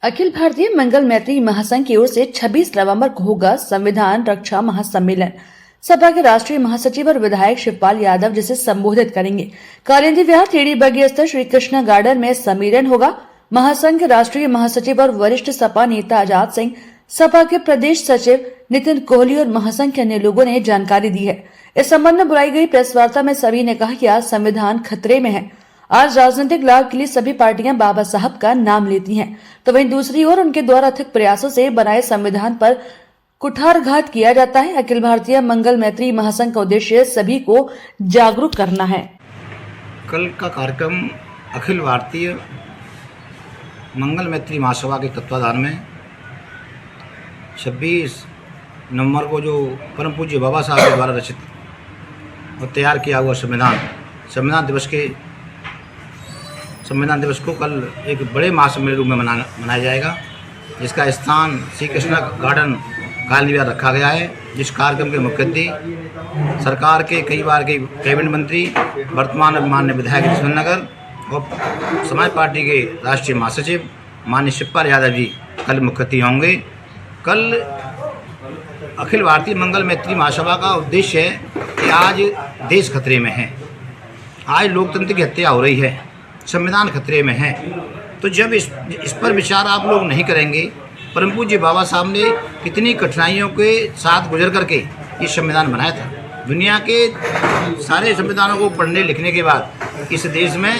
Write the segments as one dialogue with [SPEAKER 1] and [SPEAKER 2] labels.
[SPEAKER 1] अखिल भारतीय मंगल मैत्री महासंघ की ओर से 26 नवंबर को होगा संविधान रक्षा महासम्मेलन। सपा के राष्ट्रीय महासचिव और विधायक शिवपाल यादव जिसे संबोधित करेंगे। कालिंदी विहार टेढ़ी बगी स्थित श्री कृष्णा गार्डन में सम्मेलन होगा। महासंघ के राष्ट्रीय महासचिव और वरिष्ठ सपा नेता आजाद सिंह, सपा के प्रदेश सचिव नितिन कोहली और महासंघ के अन्य लोगों ने जानकारी दी है। इस संबंध में बुलाई गई प्रेस वार्ता में सभी ने कहा कि आज संविधान खतरे में है। आज राजनीतिक लाभ के लिए सभी पार्टियां बाबा साहब का नाम लेती हैं, तो वहीं दूसरी ओर उनके द्वारा अथक प्रयासों से बनाए संविधान पर कुठारघात किया जाता है। अखिल भारतीय मंगल मैत्री महासंघ का उद्देश्य सभी को जागरूक करना है।
[SPEAKER 2] कल का कार्यक्रम अखिल भारतीय मंगल मैत्री महासभा के तत्वाधान में 26 नवंबर को जो परम पूज्य बाबा साहब के द्वारा रचित और तैयार किया हुआ संविधान दिवस को कल एक बड़े महासम्मेलन रूप में मनाया जाएगा, जिसका स्थान श्री कृष्णा गार्डन कालिंदी विहार रखा गया है। जिस कार्यक्रम के मुख्य अतिथि सरकार के कई बार के कैबिनेट मंत्री, वर्तमान माननीय विधायक नगर और समाज पार्टी के राष्ट्रीय महासचिव माननीय शिवपाल यादव जी कल मुख्य अतिथि होंगे। कल अखिल भारतीय मंगल मैत्री महासभा का उद्देश्य है कि आज देश खतरे में है, आज लोकतंत्र की हत्या हो रही है, संविधान खतरे में है। तो जब इस पर विचार आप लोग नहीं करेंगे, परम पूज्य बाबा साहब ने कितनी कठिनाइयों के साथ गुजर करके ये संविधान बनाया था। दुनिया के सारे संविधानों को पढ़ने लिखने के बाद इस देश में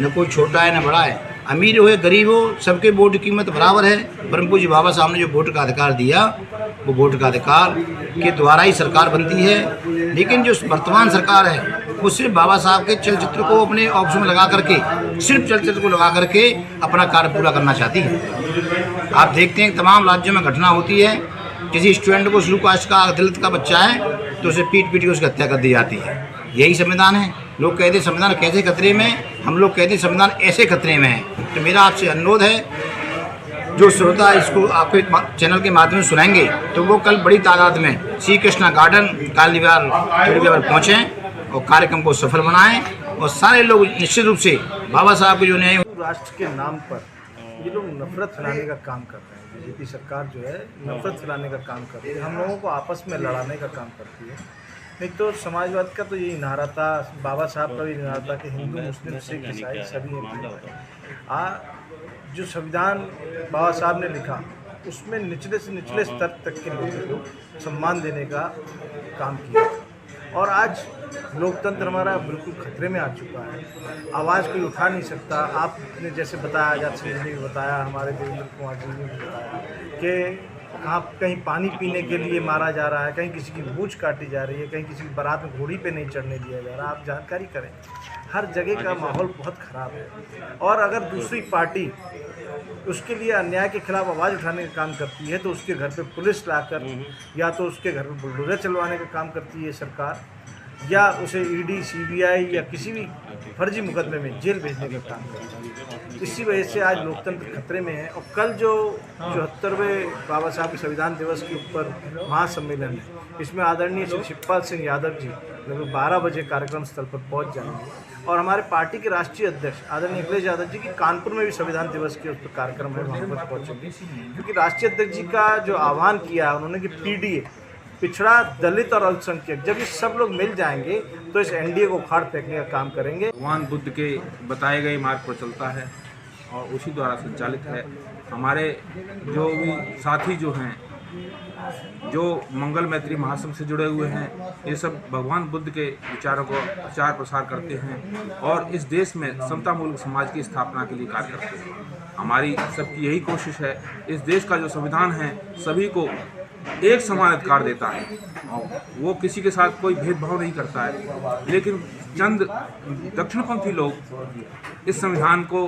[SPEAKER 2] न कोई छोटा है न बड़ा है, अमीर हो या गरीब हो, सबके वोट की कीमत बराबर है। परम पूज्य बाबा साहब ने जो वोट का अधिकार दिया, वो वोट का अधिकार के द्वारा ही सरकार बनती है। लेकिन जो वर्तमान सरकार है वो सिर्फ बाबा साहब के चलचित्र को अपने ऑफिस में लगा करके, सिर्फ चलचित्र को लगा करके अपना कार्य पूरा करना चाहती है। आप देखते हैं तमाम राज्यों में घटना होती है, किसी स्टूडेंट को शुरू कास्ट का दलित का बच्चा है तो उसे पीट के उसकी हत्या कर दी जाती है। यही संविधान है। लोग कहते हैं संविधान कैसे खतरे में, हम लोग कहते हैं संविधान ऐसे खतरे में है। तो मेरा आपसे अनुरोध है, जो श्रोता इसको आपके चैनल के माध्यम से सुनेंगे तो वो कल बड़ी तादाद में श्री कृष्णा गार्डन कालिंदी विहार पर पहुँचें और कार्यक्रम को सफल बनाएं। और सारे लोग निश्चित रूप से बाबा साहब को जो न्याय
[SPEAKER 3] राष्ट्र के नाम पर ये लोग नफरत फैलाने का काम कर रहे हैं। बीजेपी सरकार जो है नफरत फैलाने का काम कर रही है, हम लोगों को आपस में लड़ाने का काम करती है। नहीं तो समाजवाद का तो यही नारा था, बाबा साहब का भी नारा था कि हिंदू मुस्लिम सिख ईसाई सभी जो संविधान बाबा साहब ने लिखा उसमें निचले से निचले स्तर तक के लोगों को सम्मान देने का काम किया। और आज लोकतंत्र हमारा बिल्कुल खतरे में आ चुका है, आवाज़ कोई उठा नहीं सकता। आपने जैसे बताया, आजाद सिंह जी ने बताया, हमारे देवेंद्र कुमार जी ने बताया कि आप कहीं पानी पीने के लिए मारा जा रहा है, कहीं किसी की मूंछ काटी जा रही है, कहीं किसी की बारात में घोड़ी पे नहीं चढ़ने दिया जा रहा। आप जानकारी करें, हर जगह का माहौल बहुत ख़राब है। और अगर दूसरी पार्टी उसके लिए अन्याय के खिलाफ आवाज़ उठाने का काम करती है तो उसके घर पे पुलिस लाकर या तो उसके घर पे बुलडोजर चलवाने का काम करती है सरकार, या उसे ईडी सीबीआई या किसी भी फर्जी मुकदमे में जेल भेजने का काम करती है। इसी वजह से आज लोकतंत्र खतरे में है। और कल जो 74वें बाबा साहब के संविधान दिवस के ऊपर महासम्मेलन है, इसमें आदरणीय श्री शिवपाल सिंह यादव जी लगभग 12 बजे कार्यक्रम स्थल पर पहुंच जाएंगे। और हमारे पार्टी के राष्ट्रीय अध्यक्ष आदरणीय अखिलेश यादव जी की कानपुर में भी संविधान दिवस के उस पर कार्यक्रम है, वहाँ पर पहुँचेंगे। क्योंकि राष्ट्रीय अध्यक्ष जी का जो आह्वान किया उन्होंने कि पीडीए, पिछड़ा, दलित और अल्पसंख्यक, जब ये सब लोग मिल जाएंगे तो इस एनडीए को उखाड़ फेंकने का काम करेंगे।
[SPEAKER 4] भगवान बुद्ध के बताए गए मार्ग पर चलता है और उसी द्वारा संचालित है। हमारे जो भी साथी जो हैं, जो मंगल मैत्री महासंघ से जुड़े हुए हैं, ये सब भगवान बुद्ध के विचारों को प्रचार प्रसार करते हैं और इस देश में समतामूलक समाज की स्थापना के लिए कार्य करते हैं। हमारी सबकी यही कोशिश है, इस देश का जो संविधान है सभी को एक समान अधिकार देता है और वो किसी के साथ कोई भेदभाव नहीं करता है। लेकिन चंद दक्षिणपंथी लोग इस संविधान को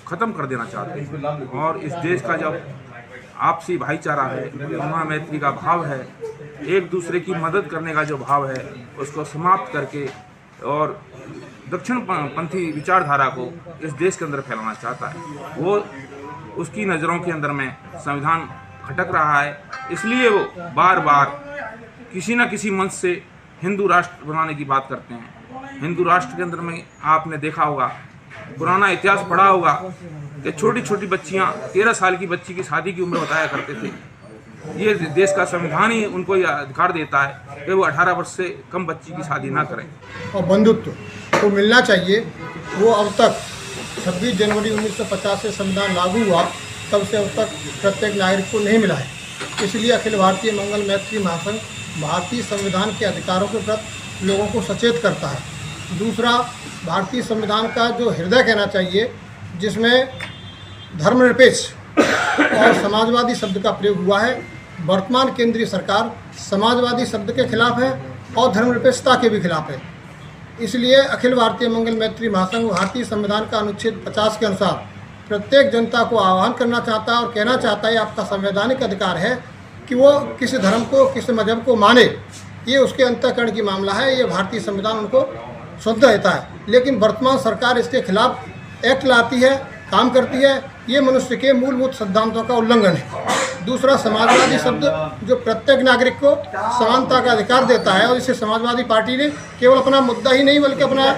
[SPEAKER 4] ख़त्म कर देना चाहते हैं और इस देश का जो आपसी भाईचारा है, करुणा मैत्री का भाव है, एक दूसरे की मदद करने का जो भाव है, उसको समाप्त करके और दक्षिणपंथी विचारधारा को इस देश के अंदर फैलाना चाहता है। वो उसकी नज़रों के अंदर में संविधान खटक रहा है, इसलिए वो बार बार किसी न किसी मंच से हिंदू राष्ट्र बनाने की बात करते हैं। हिंदू राष्ट्र के अंदर में आपने देखा होगा पुराना इतिहास पढ़ा होगा कि छोटी छोटी बच्चियां 13 साल की बच्ची की शादी की उम्र बताया करते थे। ये देश का संविधान ही उनको यह अधिकार देता है कि वो 18 वर्ष से कम बच्ची की शादी ना करें।
[SPEAKER 5] और बंधुत्व को मिलना चाहिए, वो अब तक 26 जनवरी 1950 से संविधान लागू हुआ तब से अब तक प्रत्येक नागरिक को नहीं मिला है। इसलिए अखिल भारतीय मंगल मैत्री महासंघ भारतीय संविधान के अधिकारों के प्रति लोगों को सचेत करता है। दूसरा, भारतीय संविधान का जो हृदय कहना चाहिए, जिसमें धर्मनिरपेक्ष और समाजवादी शब्द का प्रयोग हुआ है। वर्तमान केंद्रीय सरकार समाजवादी शब्द के खिलाफ है और धर्मनिरपेक्षता के भी खिलाफ है। इसलिए अखिल भारतीय मंगल मैत्री महासंघ भारतीय संविधान का अनुच्छेद 50 के अनुसार प्रत्येक जनता को आह्वान करना चाहता है और कहना चाहता है, आपका संवैधानिक अधिकार है कि वो किसी धर्म को, किसी मजहब को माने। ये उसके अंतःकरण की मामला है, ये भारतीय संविधान उनको स्वतंत्रता देता है। लेकिन वर्तमान सरकार इसके खिलाफ एक्ट लाती है, काम करती है। ये मनुष्य के मूलभूत सिद्धांतों का उल्लंघन है। दूसरा, समाजवादी शब्द जो प्रत्येक नागरिक को समानता का अधिकार देता है, और इसे समाजवादी पार्टी ने केवल अपना मुद्दा ही नहीं बल्कि अपना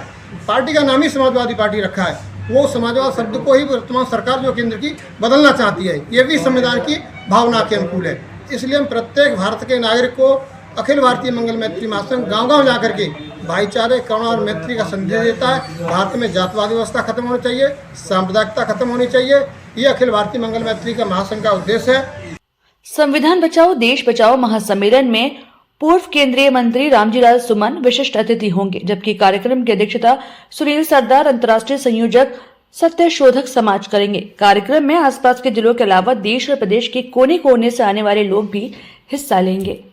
[SPEAKER 5] पार्टी का नाम ही समाजवादी पार्टी रखा है। वो समाजवाद शब्द को ही वर्तमान सरकार जो केंद्र की बदलना चाहती है। ये भी संविधान की भावना के अनुकूल है। इसलिए हम प्रत्येक भारत के नागरिक को अखिल भारतीय मंगल मैत्री महासंघ गांव-गांव जाकर के भाईचारे, करुणा और मैत्री का संदेश देता है। भारत में जातवाद व्यवस्था खत्म होनी चाहिए, सांप्रदायिकता खत्म होनी चाहिए। ये अखिल भारतीय मंगल मैत्री का महासंघ का उद्देश्य है।
[SPEAKER 1] संविधान बचाओ देश बचाओ महासम्मेलन में पूर्व केंद्रीय मंत्री रामजीलाल सुमन विशिष्ट अतिथि होंगे, जबकि कार्यक्रम की अध्यक्षता सुनील सरदार अंतर्राष्ट्रीय संयोजक सत्यशोधक समाज करेंगे। कार्यक्रम में आसपास के जिलों के अलावा देश और प्रदेश के कोने कोने से आने वाले लोग भी हिस्सा लेंगे।